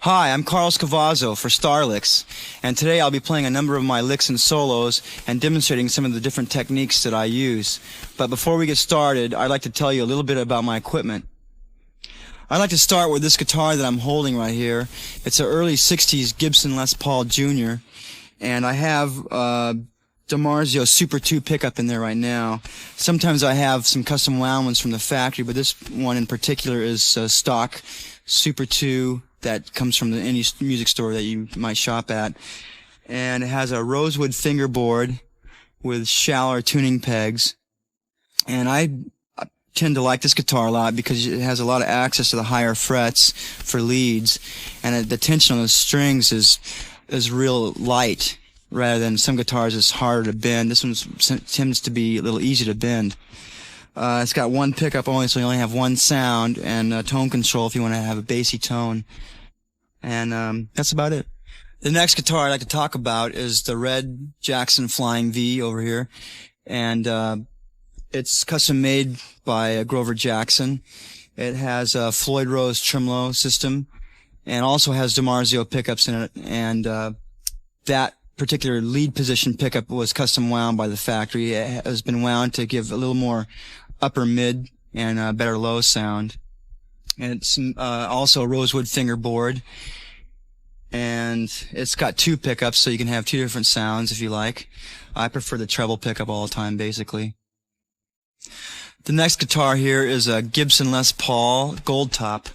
Hi, I'm Cavaso for StarLicks, and today I'll be playing a number of my licks and solos and demonstrating some of the different techniques that I use. But before we get started, I'd like to tell you a little bit about my equipment. I'd like to start with this guitar that I'm holding right here. It's an early 60s Gibson Les Paul Jr., and I have DiMarzio Super 2 pickup in there right now. Sometimes I have some custom wound ones from the factory, but this one in particular is stock Super 2 that comes from any music store that you might shop at. And it has a rosewood fingerboard with shallower tuning pegs. And I tend to like this guitar a lot because it has a lot of access to the higher frets for leads, and the tension on the strings is real light, rather than some guitars it's harder to bend. This one tends to be a little easy to bend. It's got one pickup only, so you only have one sound, and tone control if you want to have a bassy tone. And that's about it. The next guitar I'd like to talk about is the red Jackson Flying V over here, and it's custom made by Grover Jackson. It has a Floyd Rose tremolo system, and also has DiMarzio pickups in it, and that particular lead position pickup was custom wound by the factory. It has been wound to give a little more upper mid and better low sound. And it's also a rosewood fingerboard, and it's got two pickups, so you can have two different sounds if you like. I prefer the treble pickup all the time, basically. The next guitar here is a Gibson Les Paul Gold Top,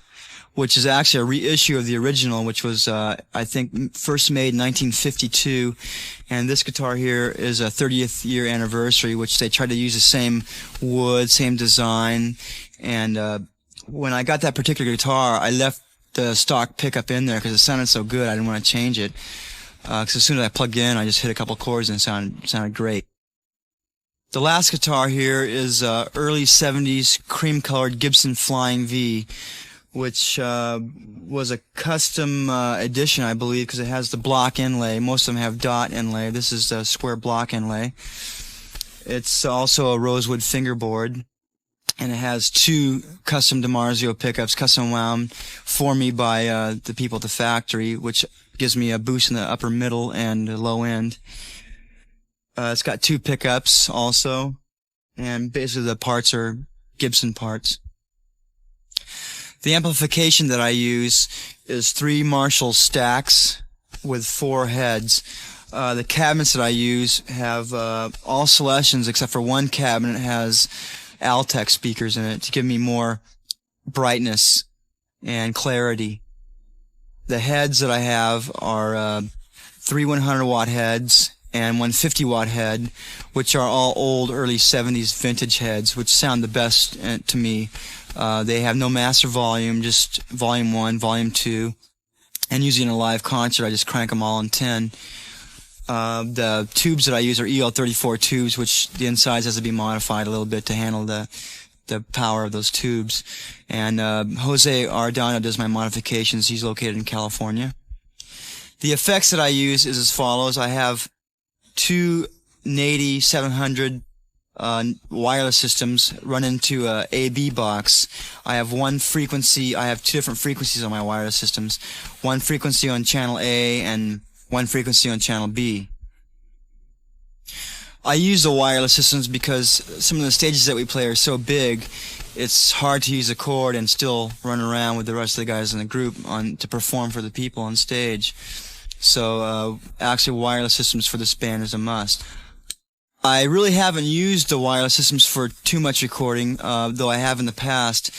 which is actually a reissue of the original, which was, I think, first made in 1952. And this guitar here is a 30th year anniversary, which they tried to use the same wood, same design. And when I got that particular guitar, I left the stock pickup in there because it sounded so good. I didn't want to change it. Because as soon as I plugged in, I just hit a couple chords and it sounded great. The last guitar here is early 70s cream-colored Gibson Flying V, which was a custom edition, I believe, because it has the block inlay. Most of them have dot inlay. This is the square block inlay. It's also a rosewood fingerboard, and it has two custom DiMarzio pickups, custom wound for me by the people at the factory, which gives me a boost in the upper middle and low end. It's got two pickups also, and basically the parts are Gibson parts. The amplification that I use is 3 Marshall stacks with 4 heads. The cabinets that I use have all Celestians except for one cabinet has Altec speakers in it to give me more brightness and clarity. The heads that I have are 3 100-watt heads and one 50-watt head, which are all old early 70s vintage heads, which sound the best to me. They have no master volume, just volume 1, volume 2, and usually in a live concert I just crank them all on 10. The tubes that I use are EL34 tubes, which the insides has to be modified a little bit to handle the power of those tubes. And Jose Ardano does my modifications. He's located in California. The effects that I use is as follows. I have 2 Nady 700 wireless systems run into a AB box. I have one frequency. I have 2 different frequencies on my wireless systems. One frequency on channel A and one frequency on channel B. I use the wireless systems because some of the stages that we play are so big, it's hard to use a chord and still run around with the rest of the guys in the group to perform for the people on stage. So actually wireless systems for this band is a must. I really haven't used the wireless systems for too much recording, though I have in the past.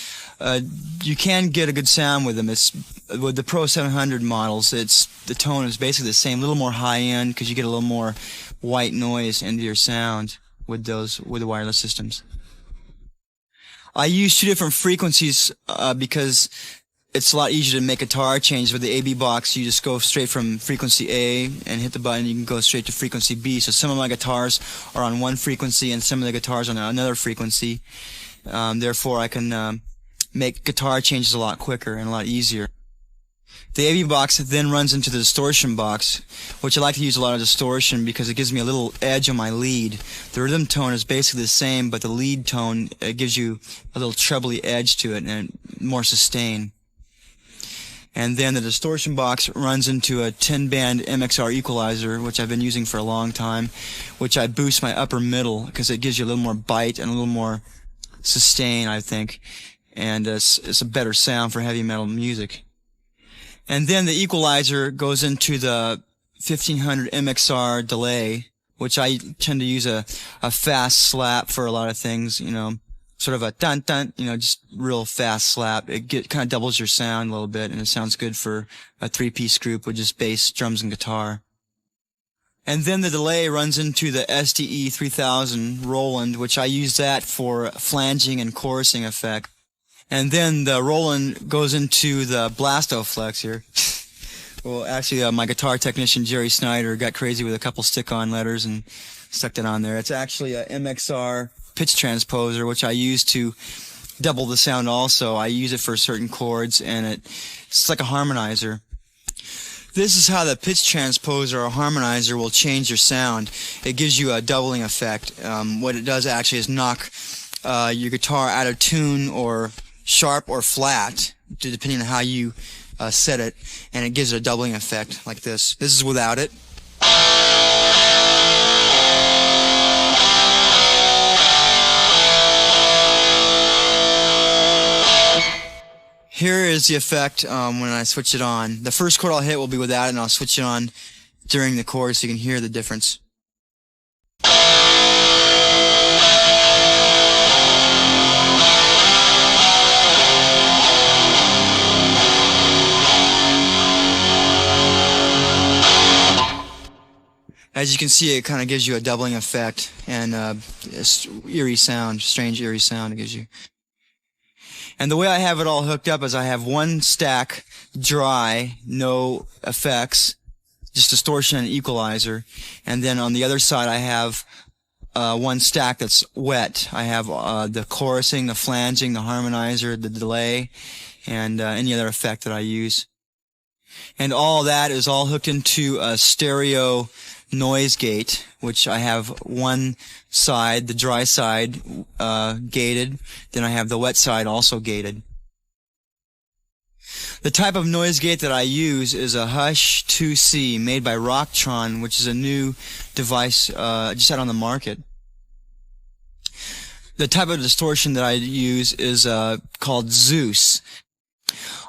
You can get a good sound with them. It's with the Pro 700 models. The tone is basically the same, a little more high end because you get a little more white noise into your sound with the wireless systems. I use 2 different frequencies because it's a lot easier to make guitar changes. With the AB box, you just go straight from frequency A and hit the button. You can go straight to frequency B. So some of my guitars are on one frequency and some of the guitars on another frequency. Therefore, I can make guitar changes a lot quicker and a lot easier. The AB box then runs into the distortion box, which I like to use a lot of distortion because it gives me a little edge on my lead. The rhythm tone is basically the same, but the lead tone gives you a little trebly edge to it and more sustain. And then the distortion box runs into a 10-band MXR equalizer, which I've been using for a long time, which I boost my upper middle because it gives you a little more bite and a little more sustain, I think. And it's a better sound for heavy metal music. And then the equalizer goes into the 1500 MXR delay, which I tend to use a fast slap for a lot of things, you know, sort of a dun-dun, you know, just real fast slap. It kind of doubles your sound a little bit, and it sounds good for a three-piece group with just bass, drums, and guitar. And then the delay runs into the SDE 3000 Roland, which I use that for flanging and chorusing effect. And then the Roland goes into the Blastoflex here. Well, actually, my guitar technician, Jerry Snyder, got crazy with a couple stick-on letters and stuck that on there. It's actually a MXR pitch transposer, which I use to double the sound also. I use it for certain chords, and it's like a harmonizer. This is how the pitch transposer or harmonizer will change your sound. It gives you a doubling effect. What it does actually is knock your guitar out of tune or sharp or flat, depending on how you set it, and it gives it a doubling effect like this. This is without it. Here is the effect when I switch it on. The first chord I'll hit will be without it, and I'll switch it on during the chorus so you can hear the difference. As you can see, it kind of gives you a doubling effect and a eerie sound, strange eerie sound it gives you. And the way I have it all hooked up is I have one stack dry, no effects, just distortion and equalizer. And then on the other side I have one stack that's wet. I have the chorusing, the flanging, the harmonizer, the delay, and any other effect that I use. And all that is all hooked into a stereo noise gate, which I have one side, the dry side, gated. Then I have the wet side also gated. The type of noise gate that I use is a Hush 2C made by Rocktron, which is a new device just out on the market. The type of distortion that I use is called Zeus.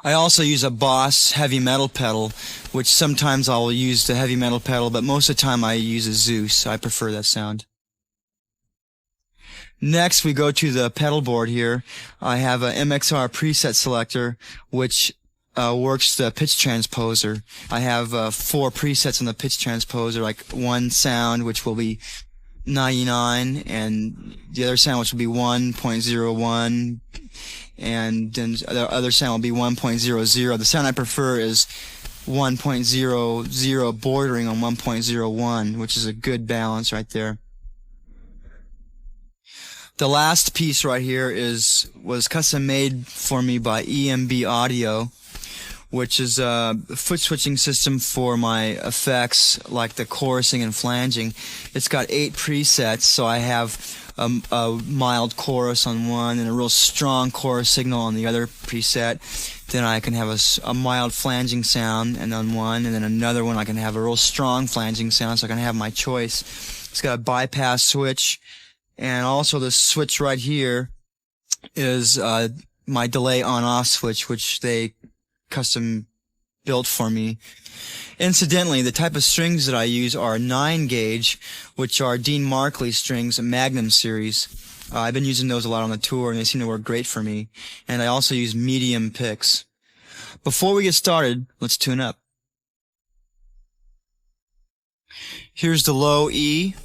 I also use a Boss heavy metal pedal, which sometimes I'll use the heavy metal pedal, but most of the time I use a Zeus. I prefer that sound. Next, we go to the pedal board here. I have a MXR preset selector, which works the pitch transposer. I have 4 presets on the pitch transposer, like one sound, which will be 99, and the other sound, which will be 1.01, and then the other sound will be 1.00. The sound I prefer is 1.00 bordering on 1.01, which is a good balance right there. The last piece right here was custom made for me by EMB Audio, which is a foot switching system for my effects like the chorusing and flanging. It's got 8 presets, so I have a mild chorus on one and a real strong chorus signal on the other preset. Then I can have a mild flanging sound and on one, and then another one I can have a real strong flanging sound, so I can have my choice. It's got a bypass switch, and also the switch right here is my delay on-off switch, which they custom built for me. Incidentally, the type of strings that I use are 9-gauge, which are Dean Markley strings, a Magnum series. I've been using those a lot on the tour, and they seem to work great for me. And I also use medium picks. Before we get started, let's tune up. Here's the low E.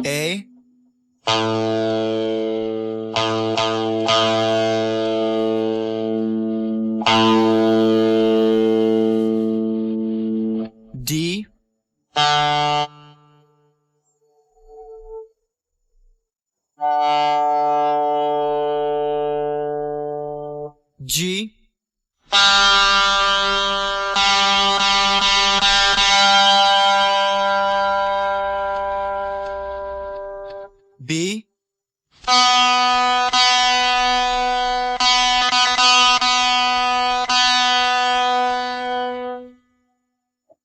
A. D. G. B,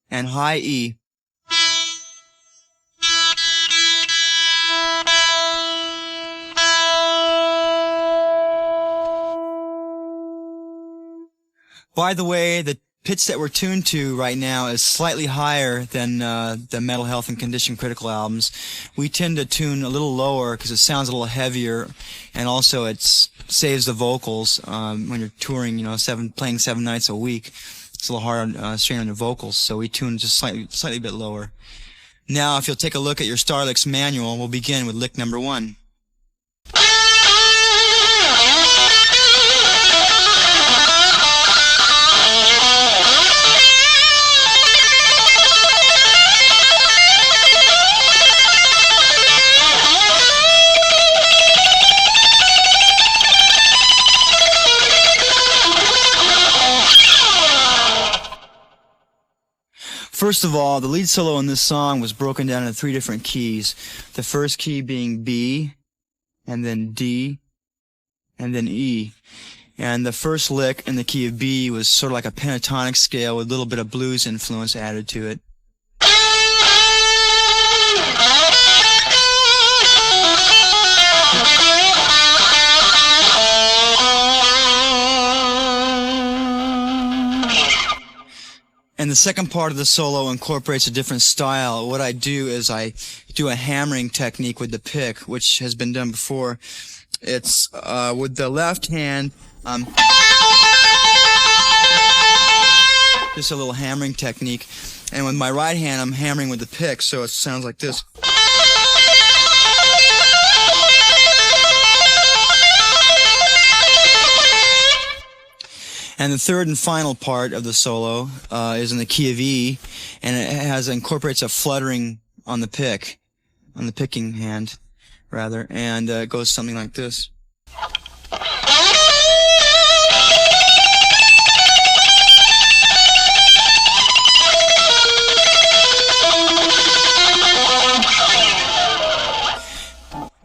and high E. By the way, the pitch that we're tuned to right now is slightly higher than the Mental Health and Condition Critical albums. We tend to tune a little lower because it sounds a little heavier, and also it saves the vocals when you're touring, you know, playing 7 nights a week. It's a little hard on strain on the vocals, so we tune just slightly bit lower. Now, if you'll take a look at your StarLicks manual, we'll begin with lick number 1. First of all, the lead solo in this song was broken down into 3 different keys. The first key being B, and then D, and then E. And the first lick in the key of B was sort of like a pentatonic scale with a little bit of blues influence added to it. And the second part of the solo incorporates a different style. What I do is I do a hammering technique with the pick, which has been done before. It's with the left hand, just a little hammering technique. And with my right hand, I'm hammering with the pick, so it sounds like this. And the third and final part of the solo is in the key of E, and it incorporates a fluttering on the pick, on the picking hand, rather, and it goes something like this.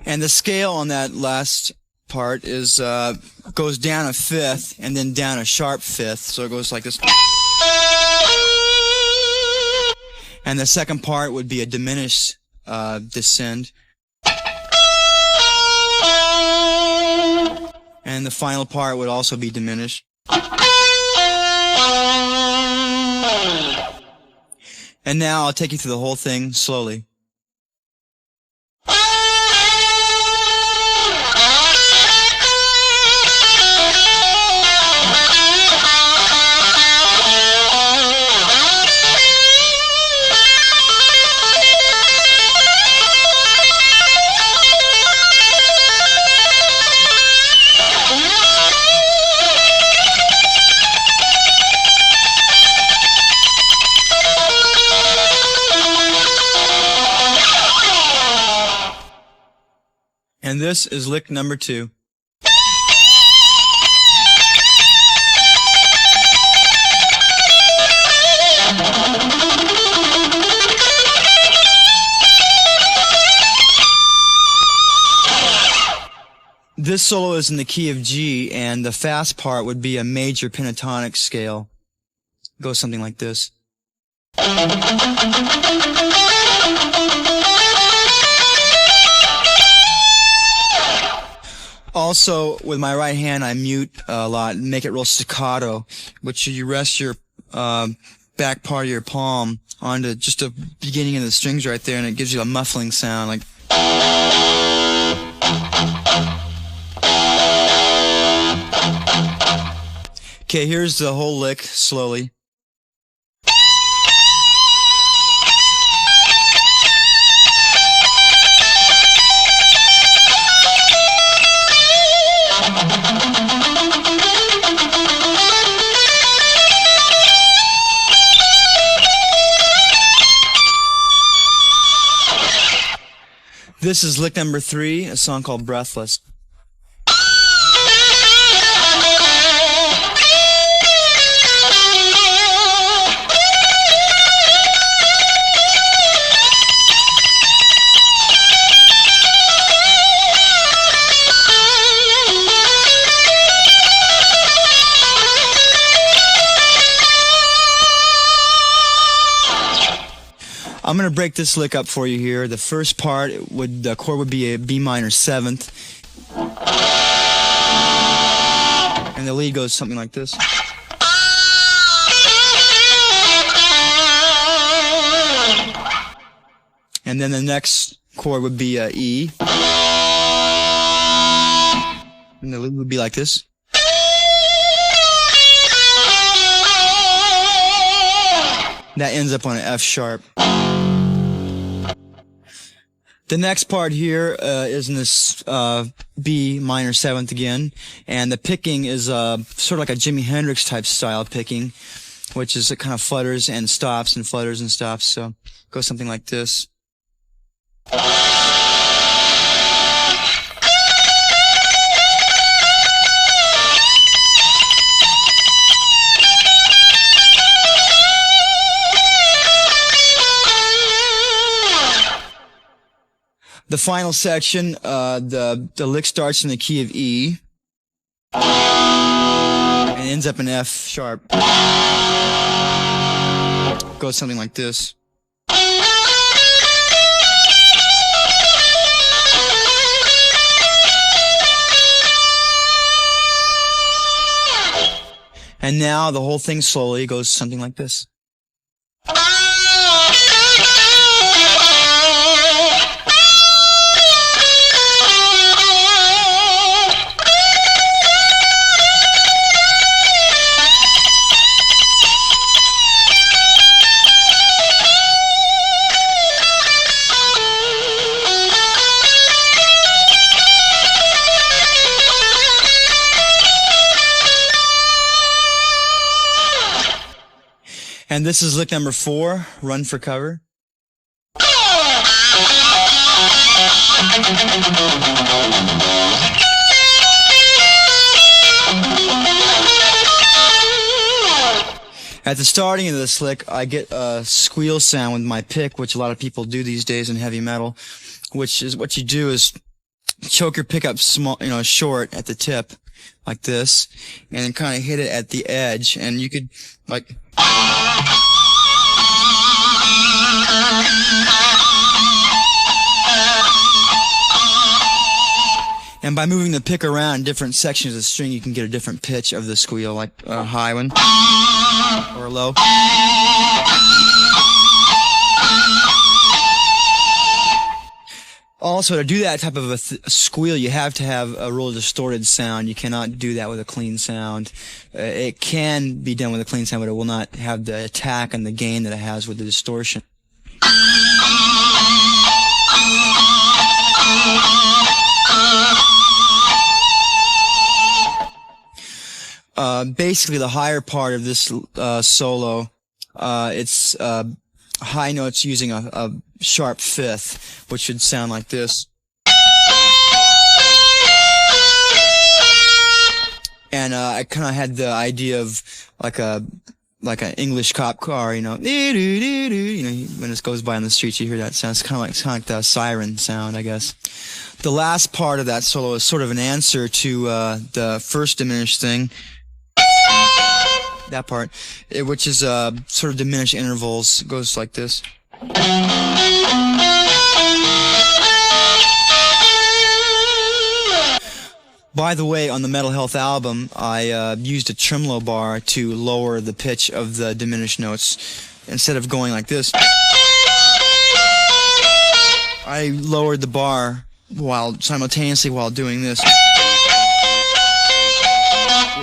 And the scale on that last part is goes down a fifth and then down a sharp fifth, so it goes like this. And the second part would be a diminished descend, and the final part would also be diminished. And now I'll take you through the whole thing slowly. And this is lick number 2. This solo is in the key of G, and the fast part would be a major pentatonic scale. It goes something like this. Also, with my right hand, I mute a lot and make it real staccato, which you rest your back part of your palm onto just the beginning of the strings right there, and it gives you a muffling sound, like. Okay, here's the whole lick slowly. This is lick number 3, a song called Breathless. I'm going to break this lick up for you here. The first part, the chord would be a B minor 7th. And the lead goes something like this. And then the next chord would be E. And the lead would be like this. That ends up on an F sharp. The next part here is in this B minor 7th again, and the picking is sort of like a Jimi Hendrix type style picking, which is it kind of flutters and stops and flutters and stops. So it goes something like this. The final section, the lick starts in the key of E and ends up in F sharp. Goes something like this. And now the whole thing slowly goes something like this. And this is lick number 4, Run for Cover. At the starting of this lick, I get a squeal sound with my pick, which a lot of people do these days in heavy metal, which is what you do is choke your pickup small, short at the tip, like this, and then kind of hit it at the edge, and you could, like... And by moving the pick around in different sections of the string, you can get a different pitch of the squeal, like a high one or a low. Also, to do that type of a squeal, you have to have a real distorted sound. You cannot do that with a clean sound. It can be done with a clean sound, but it will not have the attack and the gain that it has with the distortion. Basically, the higher part of this solo, it's high notes using a sharp 5th, which should sound like this. And I kind of had the idea of like an English cop car, when it goes by on the streets, you hear that sound. It's kind of like the siren sound, I guess. The last part of that solo is sort of an answer to the first diminished thing. That part, which is sort of diminished intervals, goes like this. By the way, on the Metal Health album, I used a tremolo bar to lower the pitch of the diminished notes. Instead of going like this, I lowered the bar simultaneously while doing this.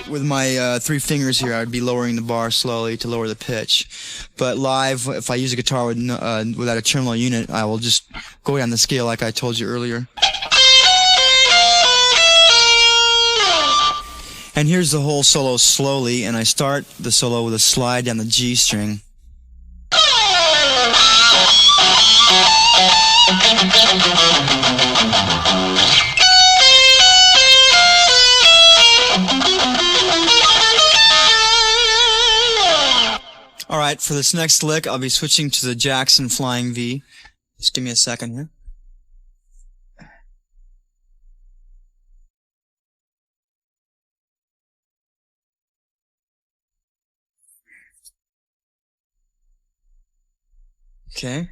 With my 3 fingers here, I'd be lowering the bar slowly to lower the pitch. But live, if I use a guitar without a tremolo unit, I will just go down the scale like I told you earlier. And here's the whole solo slowly, and I start the solo with a slide down the G string. Alright, for this next lick, I'll be switching to the Jackson Flying V. Just give me a second here. Okay.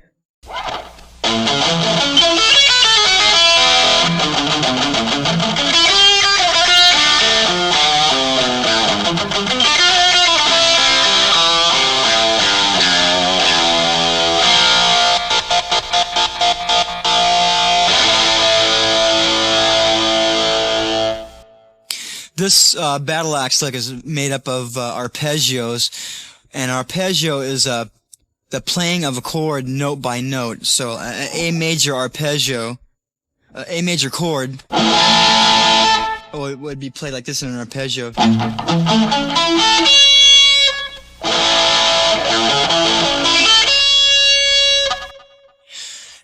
This battle axe lick is made up of arpeggios, and arpeggio is the playing of a chord note by note. So A major arpeggio, A major chord, it would be played like this in an arpeggio.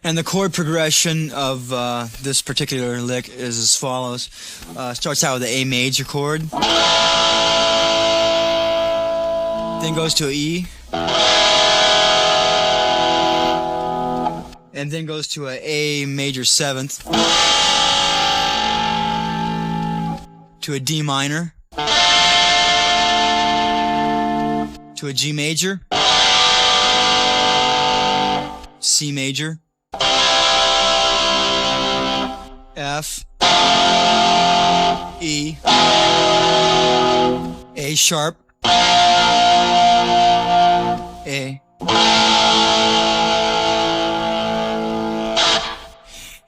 And the chord progression of this particular lick is as follows. Starts out with the A major chord, then goes to an E, and then goes to an A major 7th, to a D minor, to a G major, C major, F, E, A sharp, A.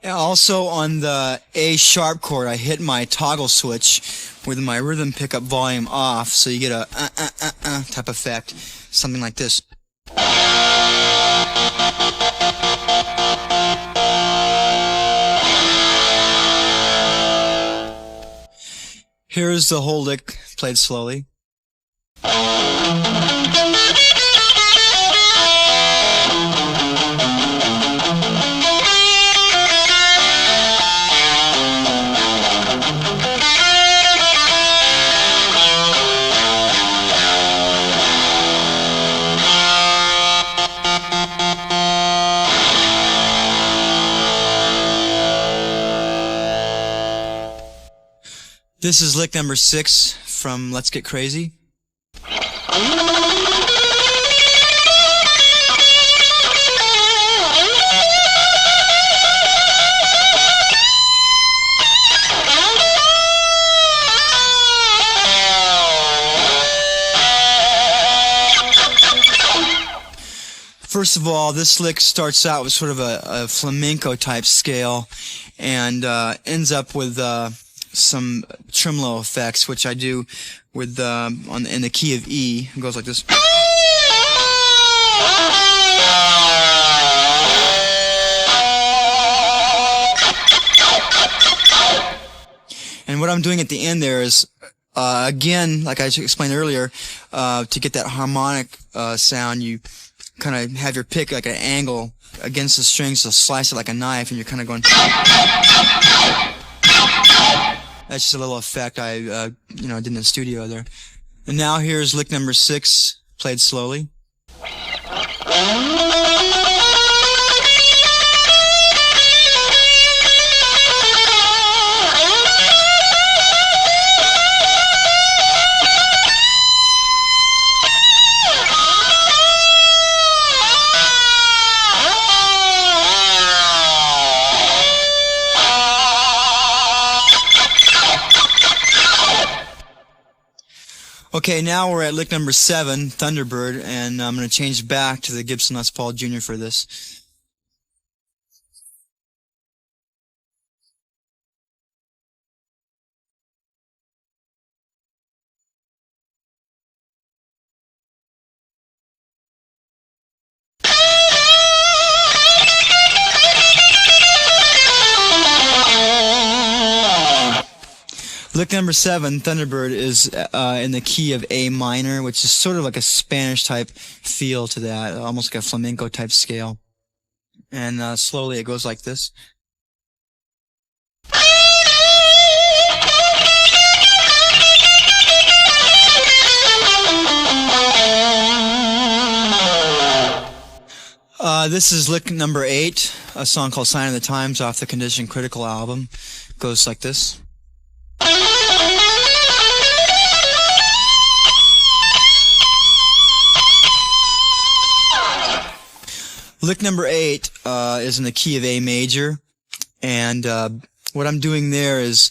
And also on the A sharp chord, I hit my toggle switch with my rhythm pickup volume off, so you get a type effect, something like this. Here's the whole lick played slowly. This is lick number 6 from Let's Get Crazy. First of all, this lick starts out with sort of a flamenco type scale and ends up with some tremolo effects, which I do with in the key of E. It goes like this. And what I'm doing at the end there is, again, like I explained earlier, to get that harmonic sound, you kind of have your pick like an angle against the strings to slice it like a knife, and you're kind of going. That's just a little effect I did in the studio there. And now here's lick number 6, played slowly. Okay, now we're at lick number 7, Thunderbird, and I'm going to change back to the Gibson Les Paul Jr. for this. Lick number 7, Thunderbird, is in the key of A minor, which is sort of like a Spanish type feel to that, almost like a flamenco type scale. And slowly it goes like this. This is lick number 8, a song called Sign of the Times off the Condition Critical album. It goes like this. Lick number 8 is in the key of A major, and what I'm doing there is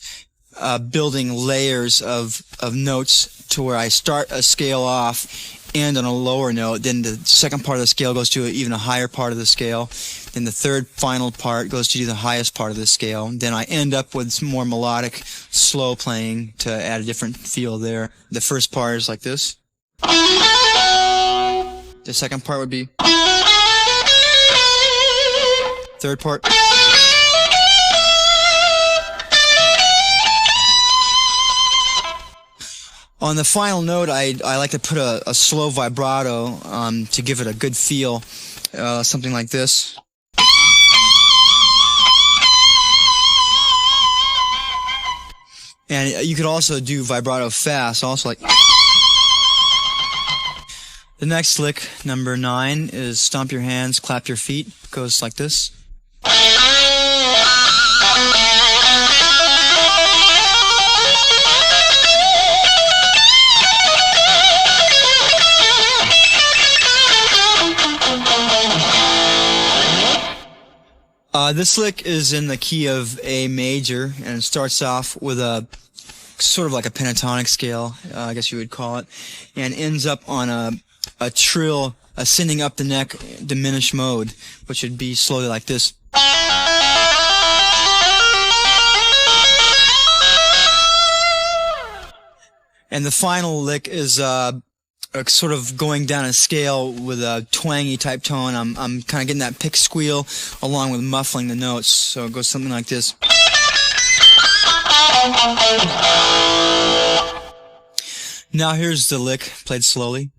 building layers of notes to where I start a scale off and on a lower note, then the second part of the scale goes to even a higher part of the scale, then the third final part goes to the highest part of the scale, then I end up with some more melodic, slow playing to add a different feel there. The first part is like this. The second part would be. Third part. On the final note, I like to put a slow vibrato to give it a good feel, something like this. And you could also do vibrato fast, also like. The next lick, number 9, is stomp your hands, clap your feet. It goes like this. This lick is in the key of A major, and it starts off with a sort of like a pentatonic scale, I guess you would call it, and ends up on a trill ascending up the neck diminished mode, which would be slowly like this. And the final lick is sort of going down a scale with a twangy type tone. I'm kind of getting that pick squeal along with muffling the notes, so it goes something like this. Now here's the lick played slowly.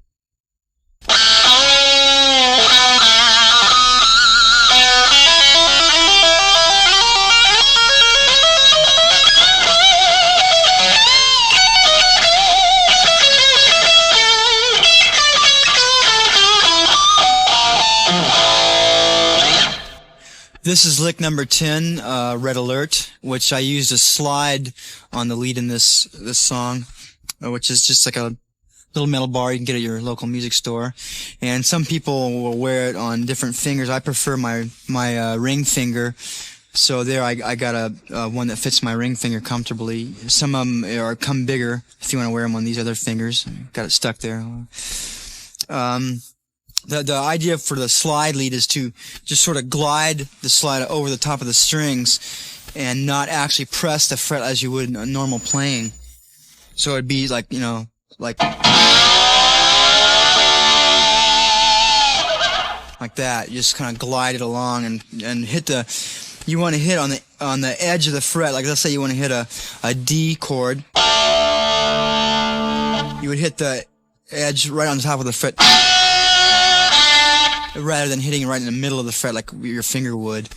This is lick number 10, Red Alert, which I used a slide on the lead in this song, which is just like a little metal bar you can get at your local music store. And some people will wear it on different fingers. I prefer my ring finger. So there I got a one that fits my ring finger comfortably. Some of them come bigger if you want to wear them on these other fingers. Got it stuck there. The idea for the slide lead is to just sort of glide the slide over the top of the strings and not actually press the fret as you would in a normal playing. So it'd be like, you know, like that. You just kind of glide it along and hit the. You want to hit on the edge of the fret. Like let's say you want to hit a D chord. You would hit the edge right on the top of the fret, rather than hitting right in the middle of the fret like your finger would.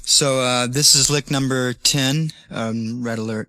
So this is lick number 10, Red Alert.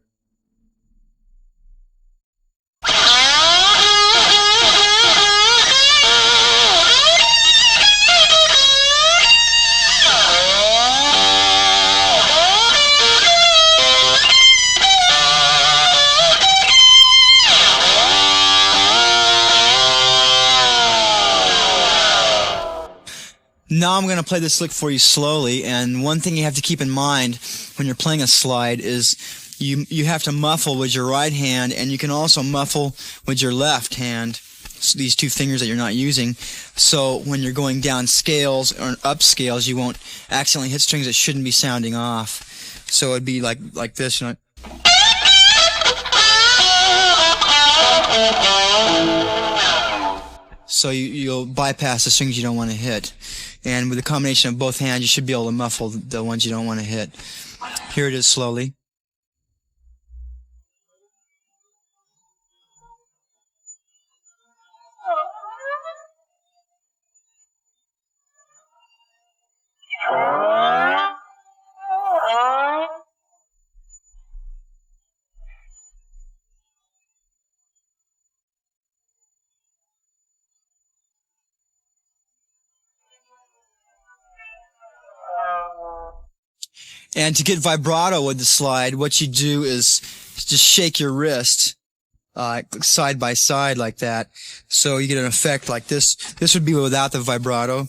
Now I'm going to play this lick for you slowly, and one thing you have to keep in mind when you're playing a slide is you have to muffle with your right hand, and you can also muffle with your left hand, so these two fingers that you're not using. So when you're going down scales or up scales, you won't accidentally hit strings that shouldn't be sounding off. So it'd be like this, you know. So you'll bypass the strings you don't want to hit. And with the combination of both hands, you should be able to muffle the ones you don't want to hit. Here it is slowly. And to get vibrato with the slide, what you do is just shake your wrist side by side like that. So you get an effect like this. This would be without the vibrato.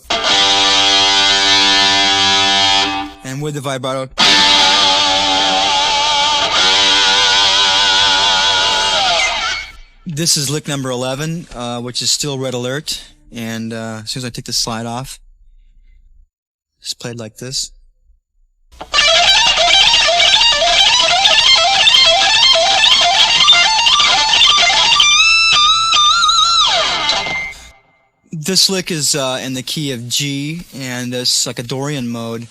with the vibrato. This is lick number 11, which is still red alert, and as soon as I take the slide off, it's played like this. This lick is in the key of G, and it's like a Dorian mode,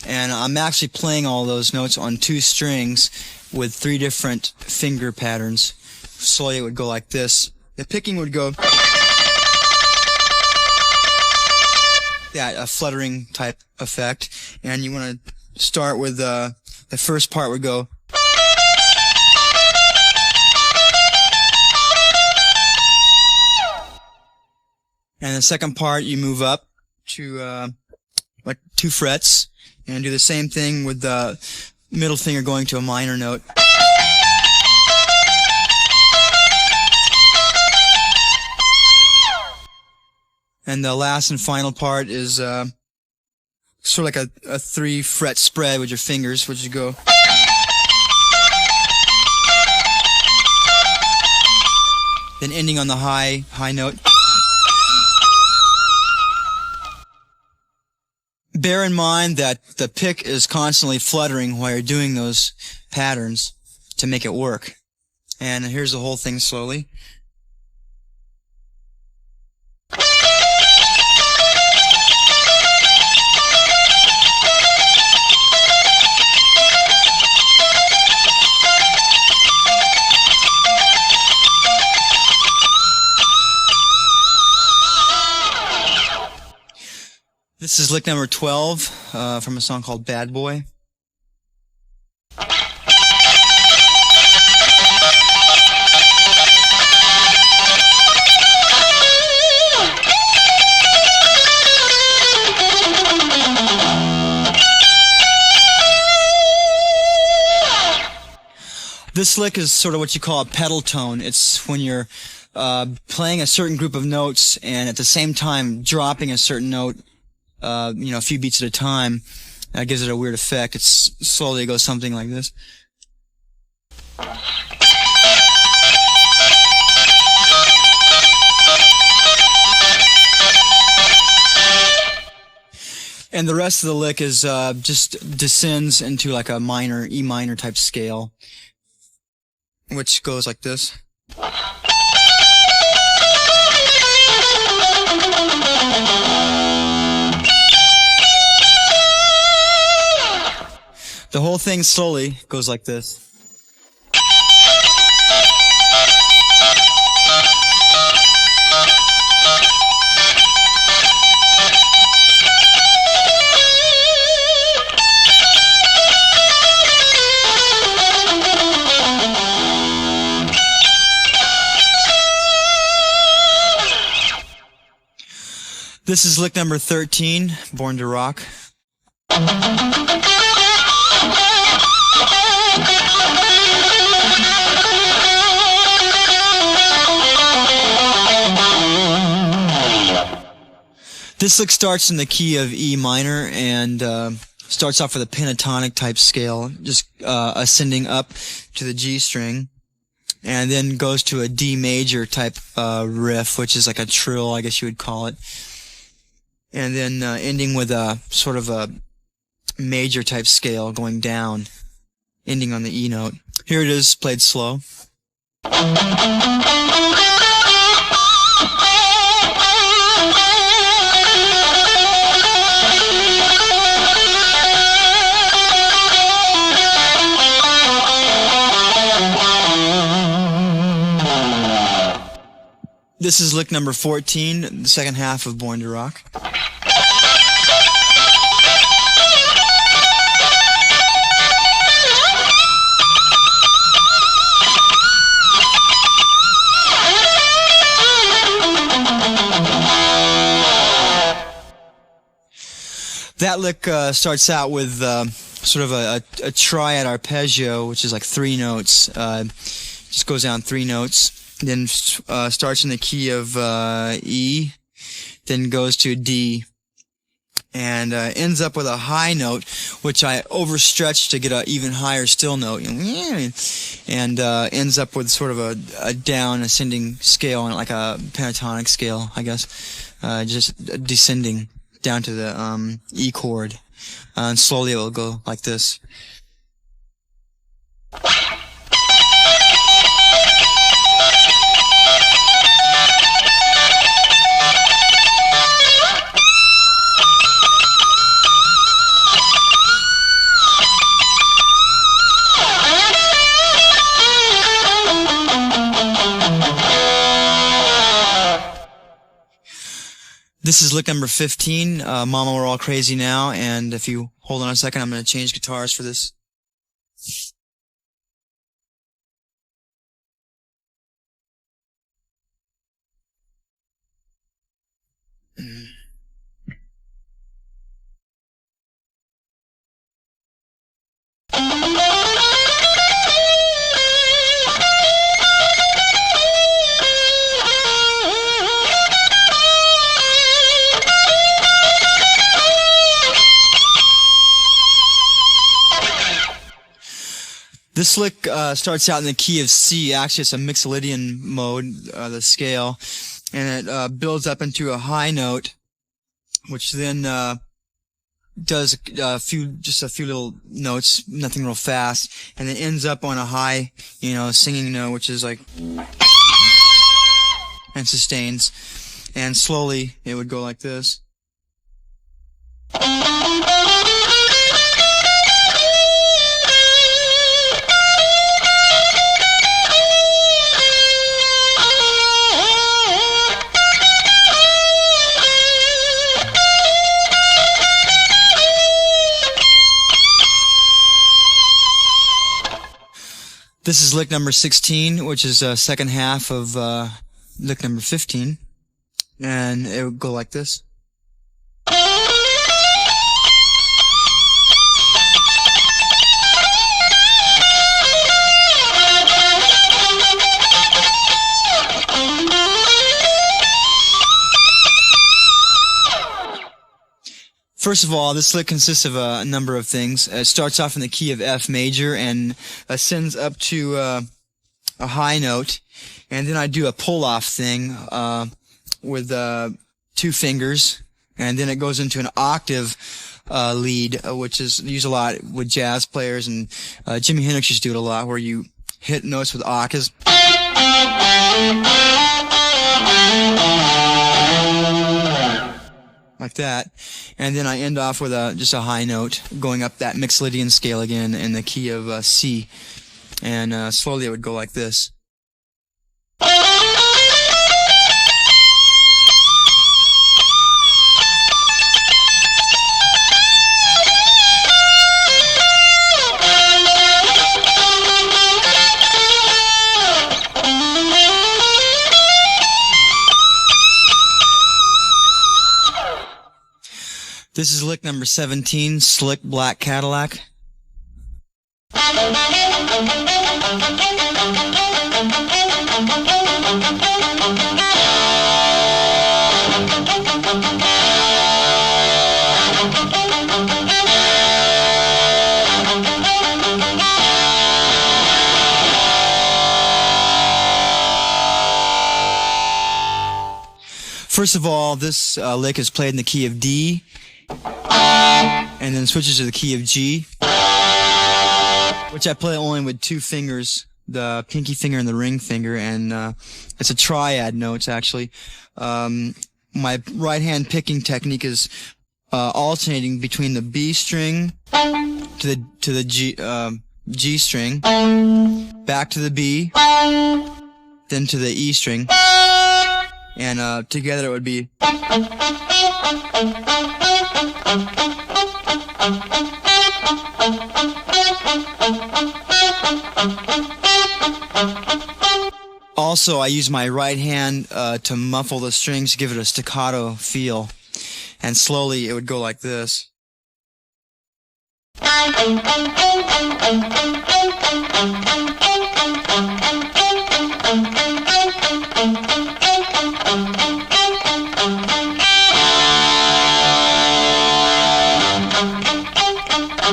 and I'm actually playing all those notes on 2 strings with 3 different finger patterns. Slowly it would go like this. The picking would go, yeah, a fluttering type effect, and you want to start with the first part would go, and the second part you move up to like 2 frets, and do the same thing with the middle finger going to a minor note. And the last and final part is sort of like a 3 fret spread with your fingers, which you go. Then ending on the high note. Bear in mind that the pick is constantly fluttering while you're doing those patterns to make it work. And here's the whole thing slowly. This is lick number 12 from a song called Bad Boy. This lick is sort of what you call a pedal tone. It's when you're playing a certain group of notes and at the same time dropping a certain note, you know, a few beats at a time. That gives it a weird effect. It's slowly goes something like this. And the rest of the lick is just descends into like a minor, E minor type scale, which goes like this. The whole thing slowly goes like this. This is lick number 13, Born to Rock. This lick starts in the key of E minor and starts off with a pentatonic type scale, just ascending up to the G string, and then goes to a D major type riff, which is like a trill, I guess you would call it, and then ending with a sort of a major type scale going down, ending on the E note. Here it is, played slow. This is lick number 14, the second half of Born to Rock. That lick starts out with sort of a triad arpeggio, which is like 3 notes. Just goes down 3 notes. Then starts in the key of E, then goes to D, and ends up with a high note, which I overstretch to get an even higher still note, and ends up with sort of a down ascending scale, like a pentatonic scale, I guess, just descending down to the E chord, and slowly it will go like this. This is lick number 15, Mama We're All Crazy Now, and if you hold on a second, I'm going to change guitars for this. This lick starts out in the key of C. Actually, it's a Mixolydian mode, the scale, and it builds up into a high note, which then does just a few little notes, nothing real fast, and it ends up on a high, singing note, which is like, and sustains, and slowly it would go like this. This is lick number 16, which is the second half of lick number 15, and it would go like this. First of all, this lick consists of a number of things. It starts off in the key of F major and ascends up to a high note, and then I do a pull-off thing with 2 fingers, and then it goes into an octave lead, which is used a lot with jazz players, and Jimi Hendrix used to do it a lot, where you hit notes with octaves. Like that, and then I end off with just a high note, going up that Mixolydian scale again in the key of C, and slowly it would go like this. This is lick number 17, Slick Black Cadillac. First of all, this lick is played in the key of D, and then switches to the key of G, which I play only with 2 fingers, the pinky finger and the ring finger, and it's a triad notes actually. My right hand picking technique is alternating between the B string to the G string, back to the B, then to the E string, and together it would be. Also, I use my right hand to muffle the strings to give it a staccato feel, and slowly it would go like this. Okay,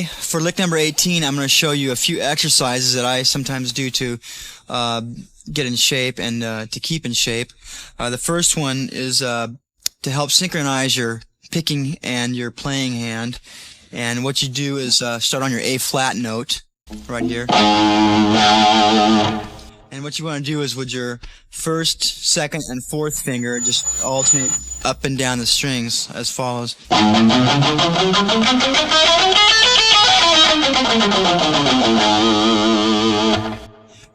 for lick number 18, I'm going to show you a few exercises that I sometimes do to get in shape and to keep in shape. The first one is to help synchronize your picking and your playing hand. And what you do is start on your A flat note right here. And what you want to do is with your first, second, and fourth finger, just alternate up and down the strings as follows.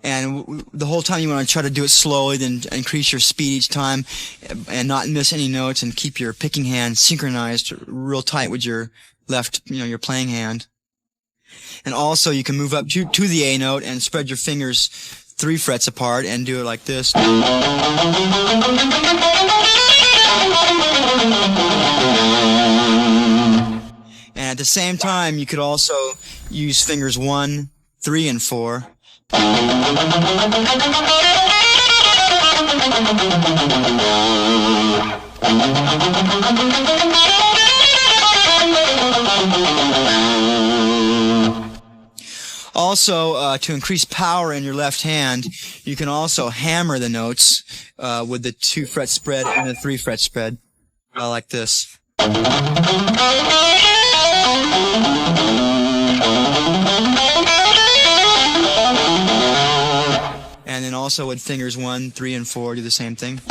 And the whole time you want to try to do it slowly, then increase your speed each time and not miss any notes, and keep your picking hand synchronized real tight with your left, your playing hand. And also you can move up to the A note and spread your fingers 3 frets apart and do it like this. And at the same time, you could also use fingers 1, 3, and 4. Also, to increase power in your left hand, you can also hammer the notes with the 2 fret spread and the 3 fret spread, like this. And then also with fingers 1, 3, and 4, do the same thing.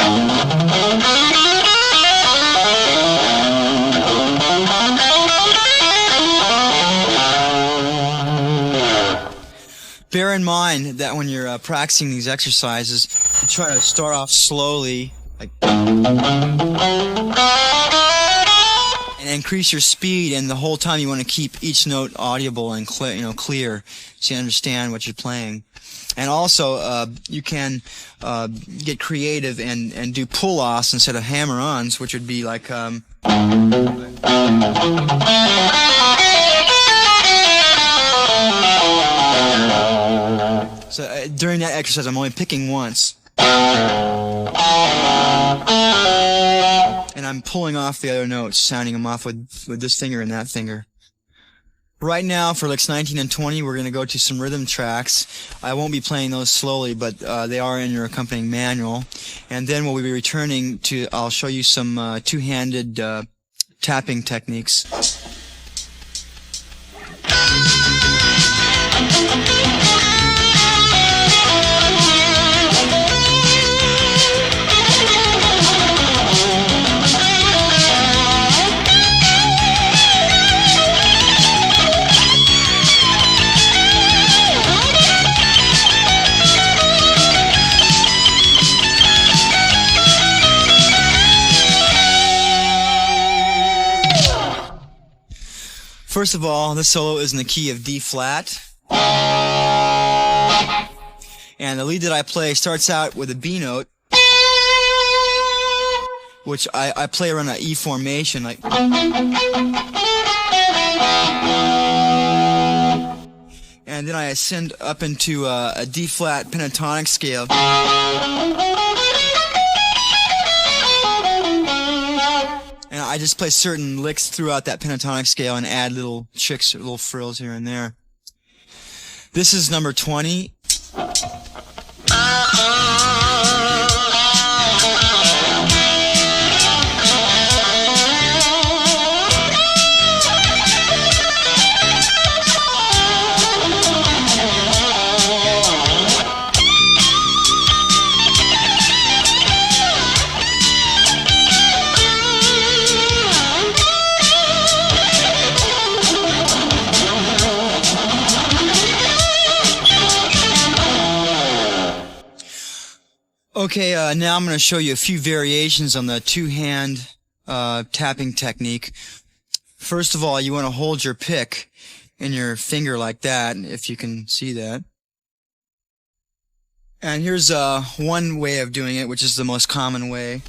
Bear in mind that when you're practicing these exercises, you try to start off slowly, like, and increase your speed, and the whole time you want to keep each note audible and clear, so you understand what you're playing. And also, you can get creative and do pull-offs instead of hammer-ons, which would be like so during that exercise, I'm only picking once, and I'm pulling off the other notes, sounding them off with this finger and that finger. Right now, for licks 19 and 20, we're going to go to some rhythm tracks. I won't be playing those slowly, but they are in your accompanying manual. And then we'll be returning to, I'll show you some two-handed tapping techniques. First of all, this solo is in the key of D flat. And the lead that I play starts out with a B note, which I play around an E formation, like. And then I ascend up into a D flat pentatonic scale. And I just play certain licks throughout that pentatonic scale and add little tricks, little frills here and there. This is number 20. Okay, now I'm going to show you a few variations on the two-hand tapping technique. First of all, you want to hold your pick in your finger like that, if you can see that. And here's one way of doing it, which is the most common way.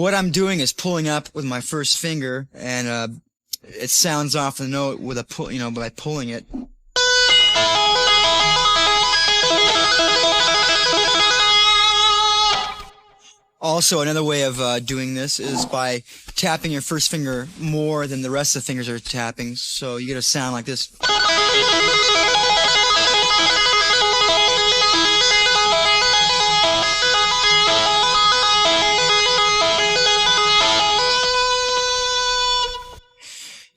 what I'm doing is pulling up with my first finger, and it sounds off the note with a pull, by pulling it. Also, another way of doing this is by tapping your first finger more than the rest of the fingers are tapping, so you get a sound like this.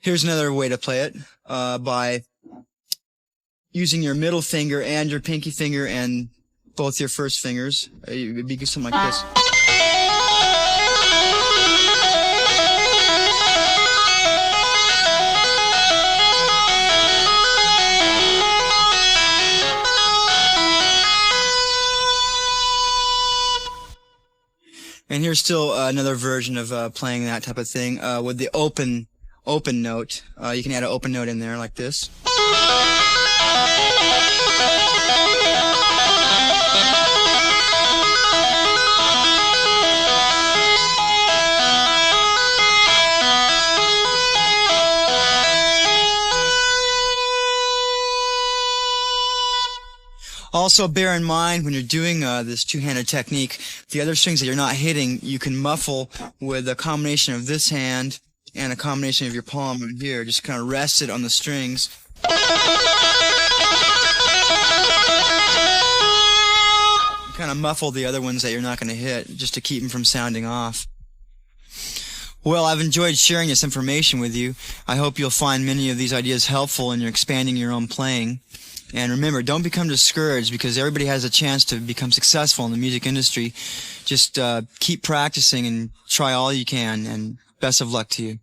Here's another way to play it, by using your middle finger and your pinky finger and both your first fingers. It would be something like this. And here's still another version of playing that type of thing with the open note. You can add an open note in there like this. Also, bear in mind when you're doing this two-handed technique, the other strings that you're not hitting, you can muffle with a combination of this hand and a combination of your palm right here. Just kind of rest it on the strings. Kind of muffle the other ones that you're not going to hit, just to keep them from sounding off. Well, I've enjoyed sharing this information with you. I hope you'll find many of these ideas helpful in your expanding your own playing. And remember, don't become discouraged, because everybody has a chance to become successful in the music industry. Just keep practicing and try all you can, and best of luck to you.